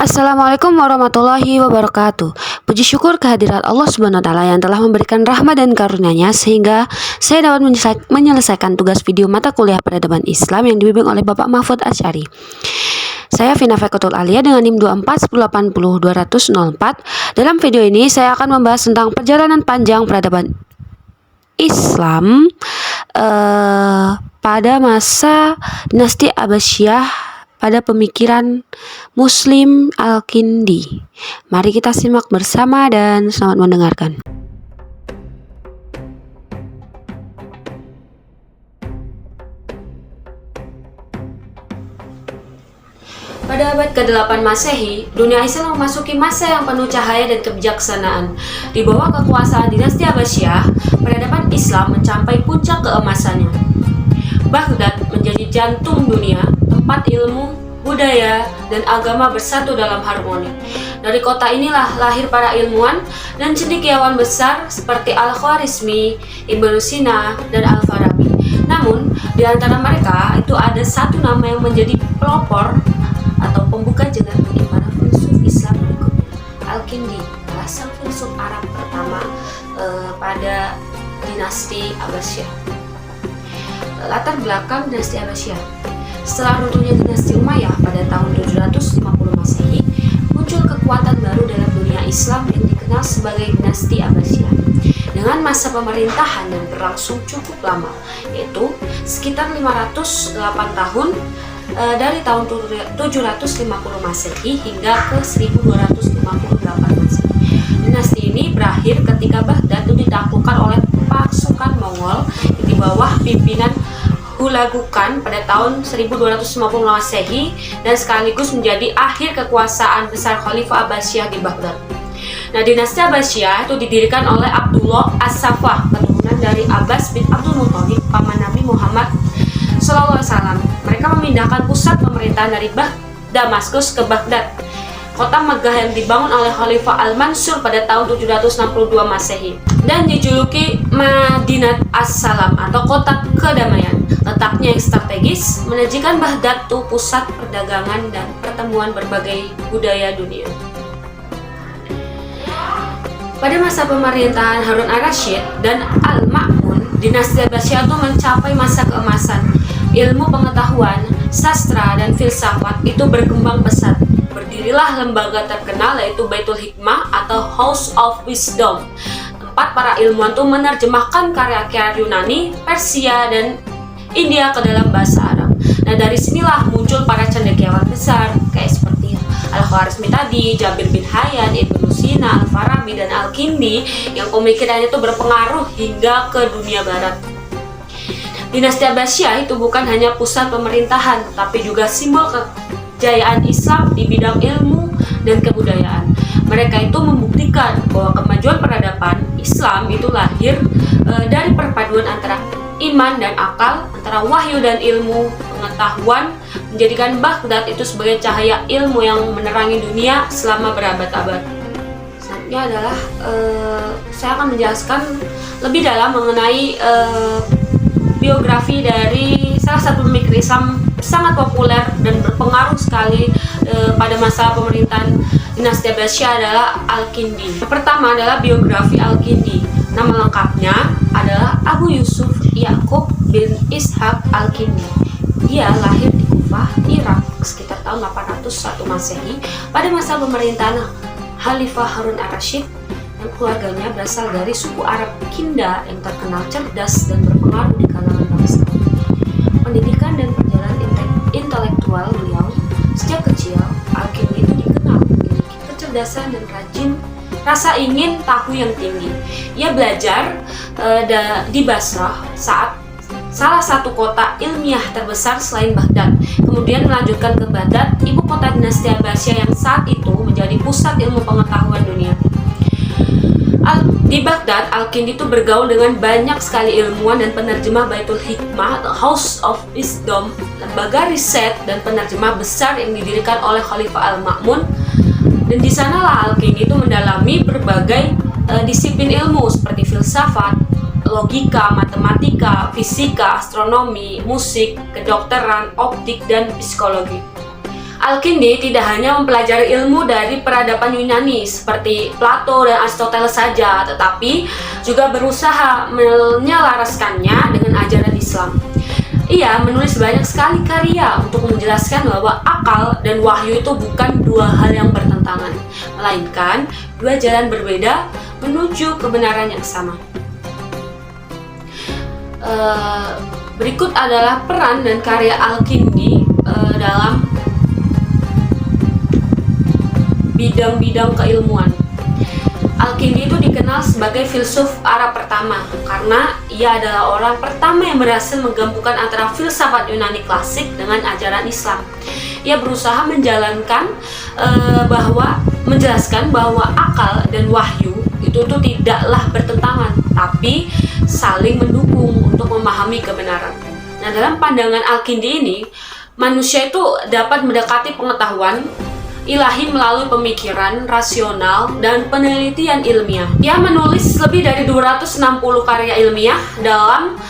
Assalamualaikum warahmatullahi wabarakatuh. Puji syukur kehadirat Allah Subhanahu wa taala yang telah memberikan rahmat dan karunia-Nya sehingga saya dapat menyelesaikan tugas video mata kuliah peradaban Islam yang dibimbing oleh Bapak Mahfud Asy'ari. Saya Vina Fekatul Alia dengan NIM 24180-204. Dalam video ini saya akan membahas tentang perjalanan panjang peradaban Islam pada masa dinasti Abbasiyah pada pemikiran Muslim Al-Kindi. Mari kita simak bersama dan selamat mendengarkan. Pada abad ke-8 Masehi, dunia Islam memasuki masa yang penuh cahaya dan kebijaksanaan. Di bawah kekuasaan dinasti Abbasiyah, peradaban Islam mencapai puncak keemasannya. Baghdad menjadi jantung dunia, tempat ilmu, budaya, dan agama bersatu dalam harmoni. Dari kota inilah lahir para ilmuwan dan cendekiawan besar seperti Al-Khwarizmi, Ibnu Sina, dan Al-Farabi. Namun, di antara mereka itu ada satu nama yang menjadi pelopor atau pembuka jalan bagi para filsuf Islam berikutnya. Al-Kindi adalah sang filsuf Arab pertama pada dinasti Abbasiyah. Latar belakang dinasti Abbasiyah. Setelah runtuhnya dinasti Umayyah pada tahun 750 Masehi, muncul kekuatan baru dalam dunia Islam yang dikenal sebagai dinasti Abbasiyah. Dengan masa pemerintahan yang berlangsung cukup lama, yaitu sekitar 508 tahun dari tahun 750 Masehi hingga ke 1258 Masehi. Dinasti ini berakhir ketika Baghdad itu ditaklukkan oleh pasukan Mongol di bawah pimpinan Hulagu Khan pada tahun 1250 Masehi dan sekaligus menjadi akhir kekuasaan besar Khalifah Abbasiyah di Baghdad. Nah, dinasti Abbasiyah itu didirikan oleh Abdullah As-Saffah, keturunan dari Abbas bin Abdul Muthalib, paman Nabi Muhammad SAW. Mereka memindahkan pusat pemerintahan dari Damaskus ke Baghdad, kota Megah yang dibangun oleh Khalifah Al-Mansur pada tahun 762 Masehi dan dijuluki Madinat As-Salam atau kota kedamaian. Letaknya yang strategis menjadikan Baghdad itu pusat perdagangan dan pertemuan berbagai budaya dunia. Pada masa pemerintahan Harun Ar-Rasyid dan Al-Ma'mun, dinasti Abbasiyah itu mencapai masa keemasan. Ilmu pengetahuan, sastra, dan filsafat itu berkembang pesat. Berdirilah lembaga terkenal yaitu Baitul Hikmah atau House of Wisdom. Tempat para ilmuwan itu menerjemahkan karya-karya Yunani, Persia, dan India ke dalam bahasa Arab. Nah, dari sinilah muncul para cendekiawan besar kayak seperti Al-Khwarizmi tadi, Jabir bin Hayyan, Ibnu Sina, Al-Farabi, dan Al-Kindi yang pemikirannya itu berpengaruh hingga ke dunia barat. Dinasti Abbasiyah itu bukan hanya pusat pemerintahan, tetapi juga simbol kejayaan Islam di bidang ilmu dan kebudayaan. Mereka itu membuktikan bahwa kemajuan peradaban Islam itu lahir dari perpaduan antara iman dan akal, antara wahyu dan ilmu pengetahuan, menjadikan Baghdad itu sebagai cahaya ilmu yang menerangi dunia selama berabad-abad. Selanjutnya adalah saya akan menjelaskan lebih dalam mengenai biografi dari salah satu pemikir Islam sangat populer dan berpengaruh sekali pada masa pemerintahan dinasti Abbasiyah adalah Al-Kindi. Pertama adalah biografi Al-Kindi. Nama lengkapnya adalah Abu Yusuf Yaqub bin Ishaq Al-Kindi. Dia lahir di Kufah, Irak sekitar tahun 801 Masehi pada masa pemerintahan Khalifah Harun Ar-Rasyid, dan keluarganya berasal dari suku Arab Kinda yang terkenal cerdas dan berpengaruh di kalangan bangsa. Pendidikan dan perjalanan intelektual beliau sejak kecil, Al-Kindi itu dikenal memiliki kecerdasan dan rasa ingin tahu yang tinggi. Ia belajar di Basrah, salah satu kota ilmiah terbesar selain Baghdad. Kemudian melanjutkan ke Baghdad, ibu kota dinasti Abbasiyah yang saat itu menjadi pusat ilmu pengetahuan dunia. Di Baghdad, Al-Kindi itu bergaul dengan banyak sekali ilmuwan dan penerjemah Baitul Hikmah atau House of Wisdom, lembaga riset dan penerjemah besar yang didirikan oleh Khalifah Al-Ma'mun. Dan di sanalah Al-Kindi itu mendalami berbagai disiplin ilmu seperti filsafat, logika, matematika, fisika, astronomi, musik, kedokteran, optik, dan psikologi. Al-Kindi tidak hanya mempelajari ilmu dari peradaban Yunani seperti Plato dan Aristoteles saja, tetapi juga berusaha menyelaraskannya dengan ajaran Islam. Ia menulis banyak sekali karya untuk menjelaskan bahwa akal dan wahyu itu bukan dua hal yang bertentangan, melainkan dua jalan berbeda menuju kebenaran yang sama. Berikut adalah peran dan karya Al-Kindi dalam bidang-bidang keilmuan. Al-Kindi itu dikenal sebagai filsuf Arab pertama karena ia adalah orang pertama yang berhasil menggabungkan antara filsafat Yunani klasik dengan ajaran Islam. Ia berusaha menjelaskan bahwa akal dan wahyu itu tidaklah bertentangan, tapi saling mendukung untuk memahami kebenaran. Nah, dalam pandangan Al-Kindi ini, manusia itu dapat mendekati pengetahuan ilahi melalui pemikiran rasional dan penelitian ilmiah. Ia menulis lebih dari 260 karya ilmiah dalam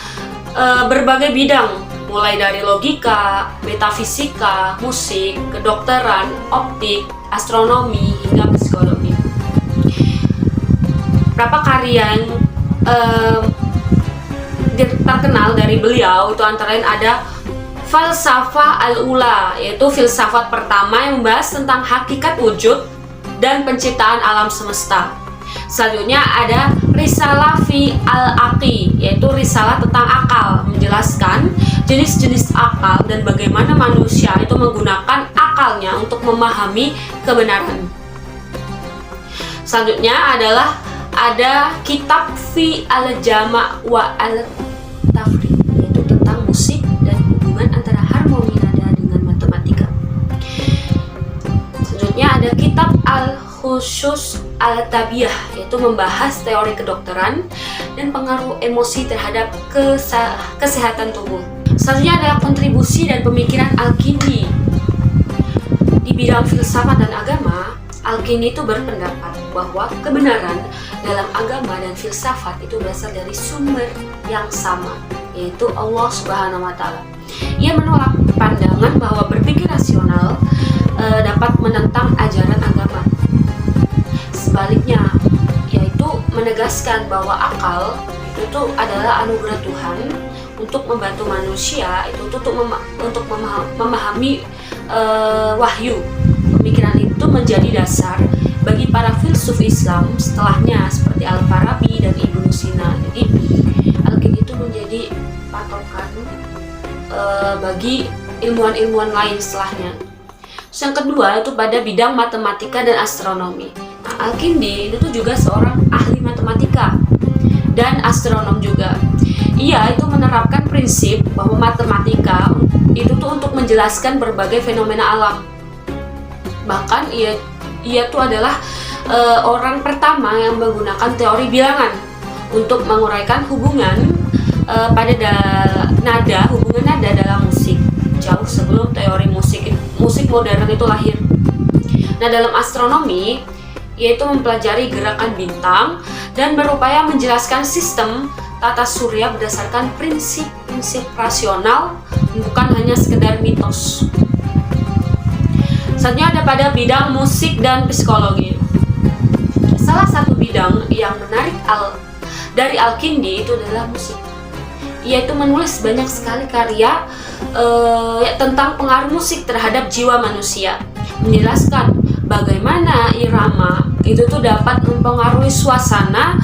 berbagai bidang, mulai dari logika, metafisika, musik, kedokteran, optik, astronomi, hingga psikologi. Beberapa karya yang terkenal dari beliau itu antara lain ada Falsafah Al-Ula, yaitu filsafat pertama yang membahas tentang hakikat wujud dan penciptaan alam semesta. Selanjutnya ada Risalah fi Al-Aqi, yaitu risalah tentang akal, menjelaskan jenis-jenis akal dan bagaimana manusia itu menggunakan akalnya untuk memahami kebenaran. Selanjutnya adalah ada Kitab fi Al-Jama' wa Al-Tafriq, yaitu tentang musik dan hubungan antara harmoni nada dengan matematika. Selanjutnya ada Kitab Al-Khusus Al-Tabiyah, yaitu membahas teori kedokteran dan pengaruh emosi terhadap kesehatan tubuh. Selanjutnya adalah kontribusi dan pemikiran Al-Kindi. Di bidang filsafat dan agama, Al-Kindi itu berpendapat bahwa kebenaran dalam agama dan filsafat itu berasal dari sumber yang sama, yaitu Allah Subhanahu wa Ta'ala. Ia menolak pandangan bahwa berpikir rasional dapat menentang ajaran agama. Sebaliknya, yaitu menegaskan bahwa akal itu adalah anugerah Tuhan untuk membantu manusia itu untuk memahami wahyu. Pemikiran itu menjadi dasar bagi para filsuf Islam setelahnya seperti Al-Farabi dan Ibnu Sina. Jadi Al-Kindi itu menjadi patokan bagi ilmuwan-ilmuwan lain setelahnya. Terus yang kedua itu pada bidang matematika dan astronomi. Nah, Al-Kindi itu juga seorang ahli matematika dan astronom juga. Ia itu menerapkan prinsip bahwa matematika itu untuk menjelaskan berbagai fenomena alam. Bahkan ia tuh adalah orang pertama yang menggunakan teori bilangan untuk menguraikan hubungan hubungan nada dalam musik jauh sebelum teori musik modern itu lahir. Nah, dalam astronomi yaitu mempelajari gerakan bintang dan berupaya menjelaskan sistem tata surya berdasarkan prinsip-prinsip rasional, bukan hanya sekedar mitos. Selanjutnya ada pada bidang musik dan psikologi. Salah satu bidang yang menarik dari Al-Kindi itu adalah musik. Ia itu menulis banyak sekali karya tentang pengaruh musik terhadap jiwa manusia, menjelaskan bagaimana irama itu dapat mempengaruhi suasana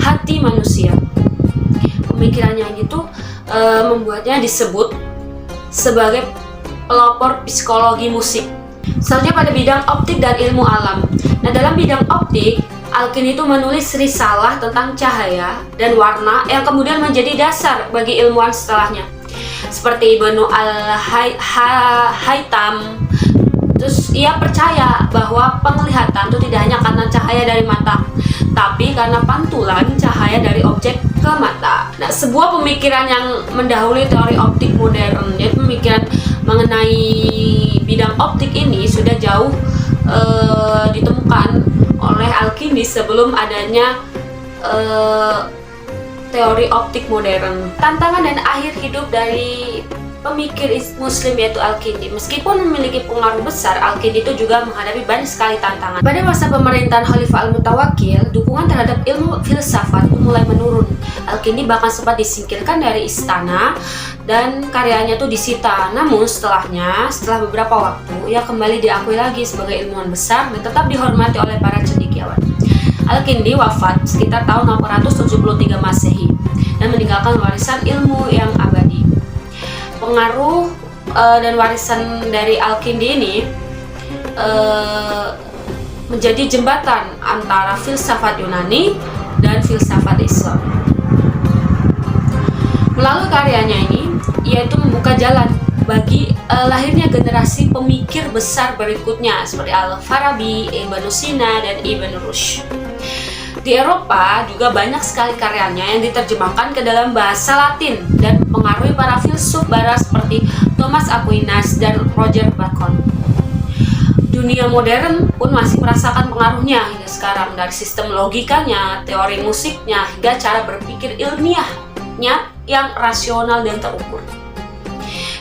hati manusia. Pemikirannya itu membuatnya disebut sebagai pelopor psikologi musik. Selanjutnya pada bidang optik dan ilmu alam. Nah, dalam bidang optik, Al-Kindi itu menulis risalah tentang cahaya dan warna yang kemudian menjadi dasar bagi ilmuwan setelahnya, seperti Ibnu Al-Haytham. Terus ia percaya bahwa penglihatan itu tidak hanya karena cahaya dari mata, tapi karena pantulan cahaya dari objek ke mata. Nah, sebuah pemikiran yang mendahului teori optik modern, yaitu pemikiran mengenai bidang optik ini sudah jauh ditemukan oleh Al-Kindi sebelum adanya teori optik modern. Tantangan dan akhir hidup dari pemikir Muslim yaitu Al-Kindi. Meskipun memiliki pengaruh besar, Al-Kindi itu juga menghadapi banyak sekali tantangan. Pada masa pemerintahan Khalifah Al-Mutawakkil, dukungan terhadap ilmu filsafat itu mulai menurun. Al-Kindi bahkan sempat disingkirkan dari istana dan karyanya itu disita. Namun setelah beberapa waktu, ia kembali diakui lagi sebagai ilmuwan besar dan tetap dihormati oleh para cendekiawan. Al-Kindi wafat sekitar tahun 673 Masehi dan meninggalkan warisan ilmu yang abadi. Pengaruh dan warisan dari Al-Kindi ini menjadi jembatan antara filsafat Yunani dan filsafat Islam. Melalui karyanya ini, ia itu membuka jalan bagi lahirnya generasi pemikir besar berikutnya seperti Al-Farabi, Ibn Sina, dan Ibn Rushd. Di Eropa juga banyak sekali karyanya yang diterjemahkan ke dalam bahasa Latin dan mempengaruhi para filsuf barat seperti Thomas Aquinas dan Roger Bacon. Dunia modern pun masih merasakan pengaruhnya hingga sekarang, dari sistem logikanya, teori musiknya, hingga cara berpikir ilmiahnya yang rasional dan terukur.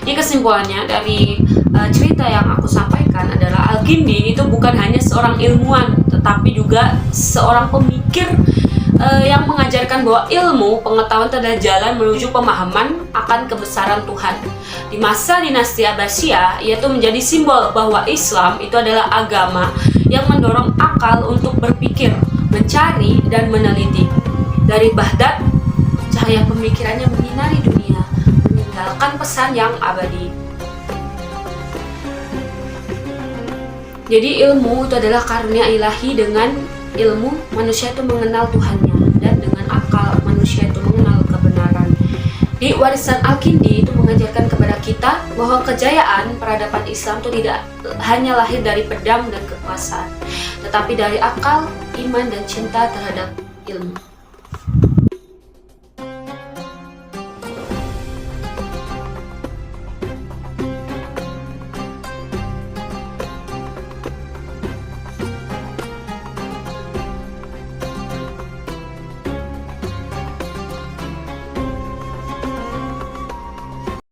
Di kesimpulannya dari cerita yang aku sampaikan adalah Al-Kindi itu bukan hanya seorang ilmuwan, tetapi juga seorang pemikir yang mengajarkan bahwa ilmu pengetahuan adalah jalan menuju pemahaman akan kebesaran Tuhan. Di masa dinasti Abbasiyah, ia itu menjadi simbol bahwa Islam itu adalah agama yang mendorong akal untuk berpikir, mencari, dan meneliti. Dari Baghdad, cahaya pemikirannya menyinari dunia, meninggalkan pesan yang abadi. Jadi ilmu itu adalah karunia ilahi. Dengan ilmu manusia itu mengenal Tuhannya, dan dengan akal manusia itu mengenal kebenaran. Di warisan Al-Kindi itu mengajarkan kepada kita bahwa kejayaan peradaban Islam itu tidak hanya lahir dari pedang dan kekuasaan, tetapi dari akal, iman, dan cinta terhadap ilmu.